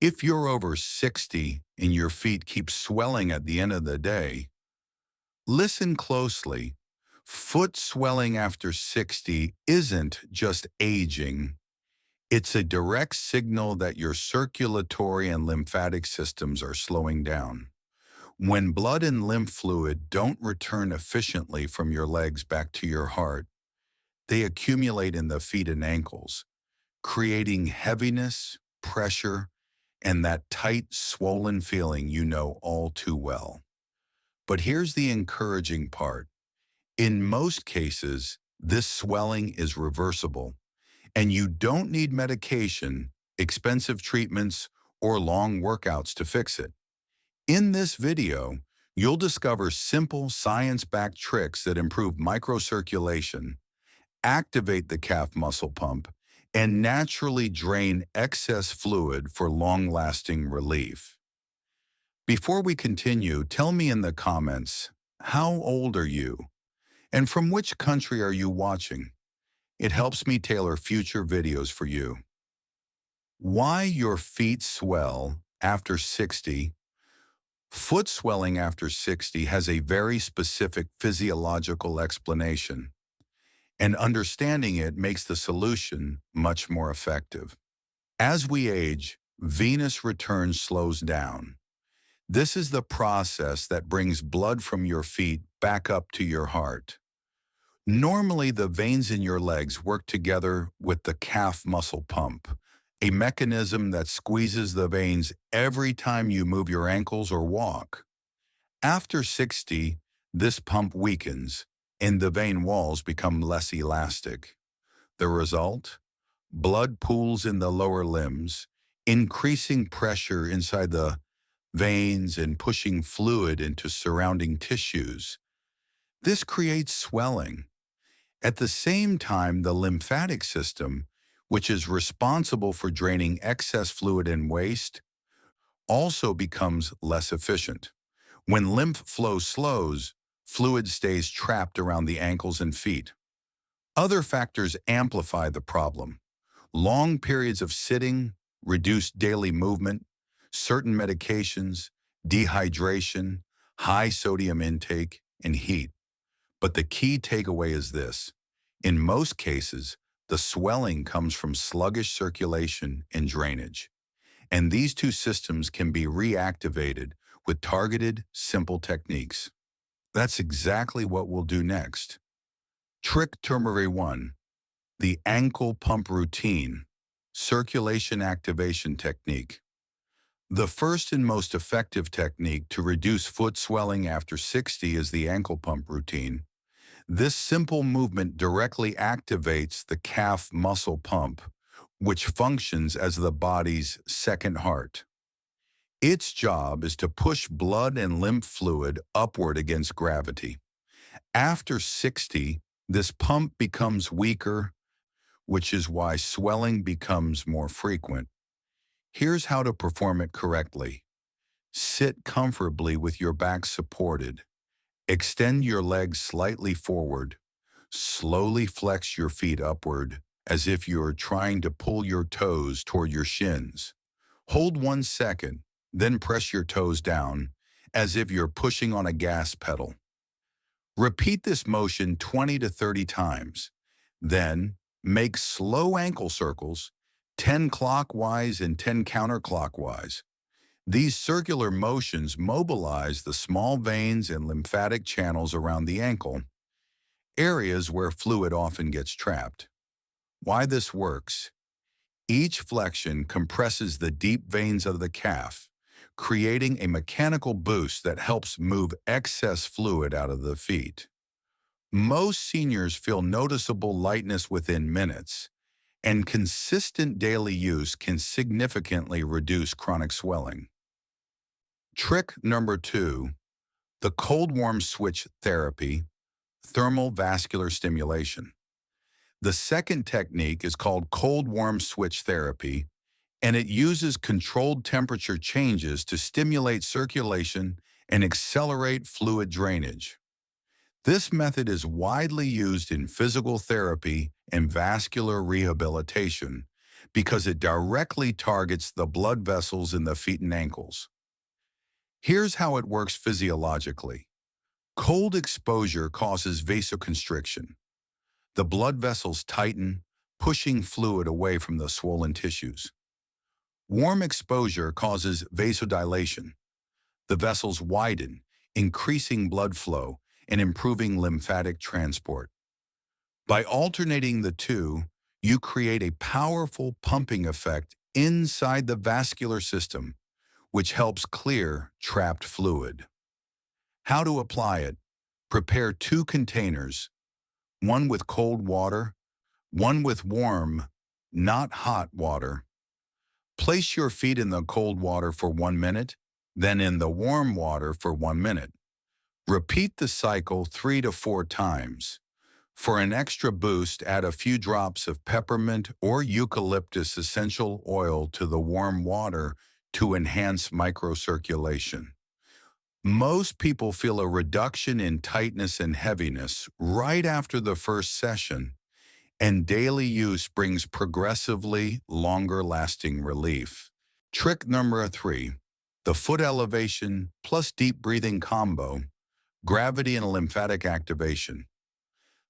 If you're over 60 and your feet keep swelling at the end of the day, listen closely. Foot swelling after 60 isn't just aging. It's a direct signal that your circulatory and lymphatic systems are slowing down. When blood and lymph fluid don't return efficiently from your legs back to your heart, they accumulate in the feet and ankles, creating heaviness, pressure, and that tight, swollen feeling you know all too well. But here's the encouraging part. In most cases, this swelling is reversible, and you don't need medication, expensive treatments, or long workouts to fix it. In this video, you'll discover simple science-backed tricks that improve microcirculation, activate the calf muscle pump, and naturally drain excess fluid for long-lasting relief. Before we continue, tell me in the comments, how old are you? And from which country are you watching? It helps me tailor future videos for you. Why your feet swell after 60. Foot swelling after 60 has a very specific physiological explanation, and understanding it makes the solution much more effective. As we age, venous return slows down. This is the process that brings blood from your feet back up to your heart. Normally, the veins in your legs work together with the calf muscle pump, a mechanism that squeezes the veins every time you move your ankles or walk. After 60, this pump weakens, and the vein walls become less elastic. The result? Blood pools in the lower limbs, increasing pressure inside the veins and pushing fluid into surrounding tissues. This creates swelling. At the same time, the lymphatic system, which is responsible for draining excess fluid and waste, also becomes less efficient. When lymph flow slows, fluid stays trapped around the ankles and feet. Other factors amplify the problem. Long periods of sitting, reduced daily movement, certain medications, dehydration, high sodium intake, and heat. But the key takeaway is this. In most cases, the swelling comes from sluggish circulation and drainage. And these two systems can be reactivated with targeted, simple techniques. That's exactly what we'll do next. Trick number 1, the ankle pump routine, circulation activation technique. The first and most effective technique to reduce foot swelling after 60 is the ankle pump routine. This simple movement directly activates the calf muscle pump, which functions as the body's second heart. Its job is to push blood and lymph fluid upward against gravity. After 60, this pump becomes weaker, which is why swelling becomes more frequent. Here's how to perform it correctly. Sit comfortably with your back supported. Extend your legs slightly forward. Slowly flex your feet upward, as if you're trying to pull your toes toward your shins. Hold 1 second, then press your toes down, as if you're pushing on a gas pedal. Repeat this motion 20 to 30 times. Then, make slow ankle circles, 10 clockwise and 10 counterclockwise. These circular motions mobilize the small veins and lymphatic channels around the ankle, areas where fluid often gets trapped. Why this works? Each flexion compresses the deep veins of the calf, creating a mechanical boost that helps move excess fluid out of the feet. Most seniors feel noticeable lightness within minutes, and consistent daily use can significantly reduce chronic swelling. Trick number 2, the cold-warm switch therapy, thermal vascular stimulation. The second technique is called cold-warm switch therapy, and it uses controlled temperature changes to stimulate circulation and accelerate fluid drainage. This method is widely used in physical therapy and vascular rehabilitation because it directly targets the blood vessels in the feet and ankles. Here's how it works physiologically. Cold exposure causes vasoconstriction. The blood vessels tighten, pushing fluid away from the swollen tissues. Warm exposure causes vasodilation. The vessels widen, increasing blood flow and improving lymphatic transport. By alternating the two, you create a powerful pumping effect inside the vascular system, which helps clear trapped fluid. How to apply it? Prepare 2 containers, one with cold water, one with warm, not hot water. Place your feet in the cold water for 1 minute, then in the warm water for 1 minute. Repeat the cycle 3 to 4 times. For an extra boost, add a few drops of peppermint or eucalyptus essential oil to the warm water to enhance microcirculation. Most people feel a reduction in tightness and heaviness right after the first session, and daily use brings progressively longer-lasting relief. Trick number 3, the foot elevation plus deep breathing combo, gravity and lymphatic activation.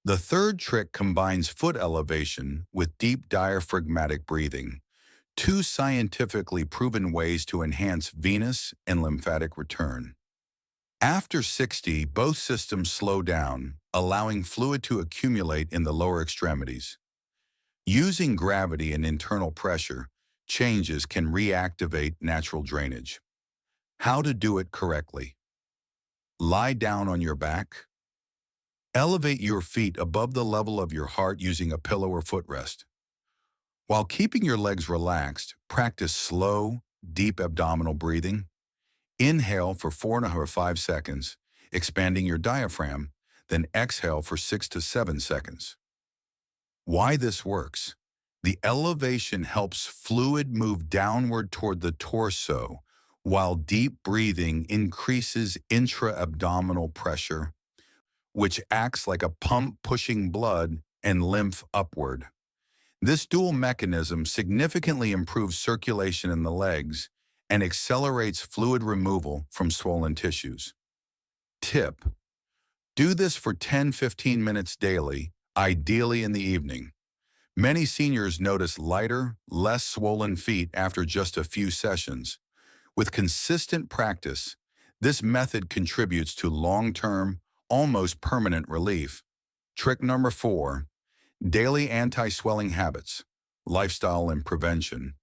The third trick combines foot elevation with deep diaphragmatic breathing, 2 scientifically proven ways to enhance venous and lymphatic return. After 60, both systems slow down, allowing fluid to accumulate in the lower extremities. Using gravity and internal pressure changes can reactivate natural drainage. How to do it correctly? Lie down on your back. Elevate your feet above the level of your heart using a pillow or footrest. While keeping your legs relaxed, practice slow, deep abdominal breathing. Inhale for 4 to 5 seconds, expanding your diaphragm, then exhale for 6 to 7 seconds. Why this works? The elevation helps fluid move downward toward the torso, while deep breathing increases intra-abdominal pressure, which acts like a pump pushing blood and lymph upward. This dual mechanism significantly improves circulation in the legs and accelerates fluid removal from swollen tissues. Tip: do this for 10-15 minutes daily, ideally in the evening. Many seniors notice lighter, less swollen feet after just a few sessions. With consistent practice, this method contributes to long-term, almost permanent relief. Trick number 4, daily anti-swelling habits, lifestyle and prevention.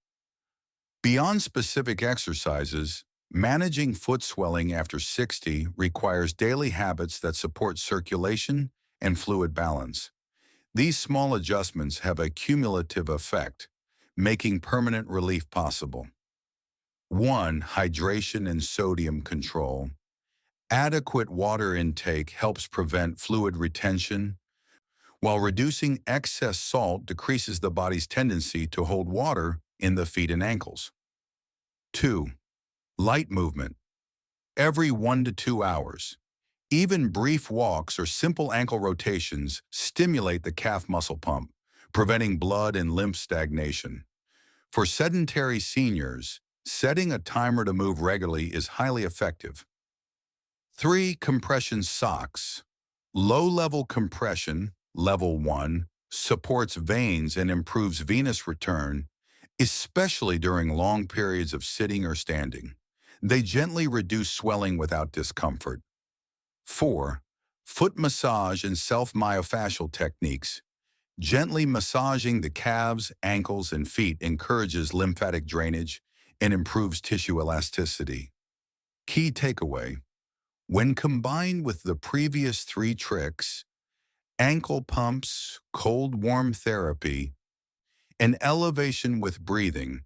Beyond specific exercises, managing foot swelling after 60 requires daily habits that support circulation and fluid balance. These small adjustments have a cumulative effect, making permanent relief possible. 1. Hydration and sodium control. Adequate water intake helps prevent fluid retention, while reducing excess salt decreases the body's tendency to hold water in the feet and ankles. 2. Light movement. Every 1 to 2 hours. Even brief walks or simple ankle rotations stimulate the calf muscle pump, preventing blood and lymph stagnation. For sedentary seniors, setting a timer to move regularly is highly effective. 3. Compression socks. Low-level compression, level 1, supports veins and improves venous return, especially during long periods of sitting or standing. They gently reduce swelling without discomfort. 4. Foot massage and self-myofascial techniques. Gently massaging the calves, ankles, and feet encourages lymphatic drainage and improves tissue elasticity. Key takeaway: when combined with the previous 3 tricks, ankle pumps, cold-warm therapy, and elevation with breathing,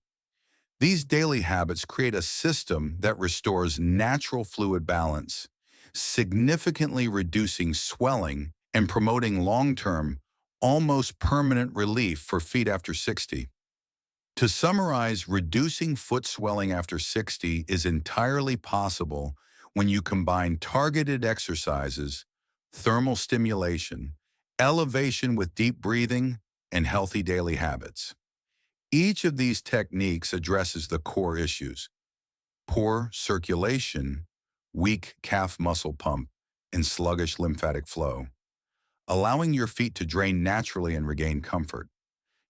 these daily habits create a system that restores natural fluid balance, significantly reducing swelling and promoting long-term, almost permanent relief for feet after 60. To summarize, reducing foot swelling after 60 is entirely possible when you combine targeted exercises, thermal stimulation, elevation with deep breathing, and healthy daily habits. Each of these techniques addresses the core issues: poor circulation, weak calf muscle pump, and sluggish lymphatic flow, allowing your feet to drain naturally and regain comfort.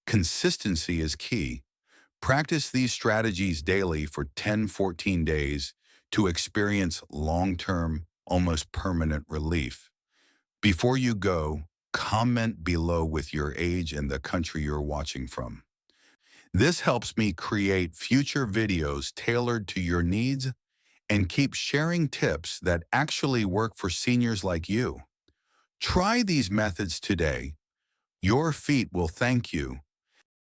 Consistency is key. Practice these strategies daily for 10-14 days to experience long-term, almost permanent relief. Before you go, comment below with your age and the country you're watching from. This helps me create future videos tailored to your needs and keep sharing tips that actually work for seniors like you. Try these methods today. Your feet will thank you.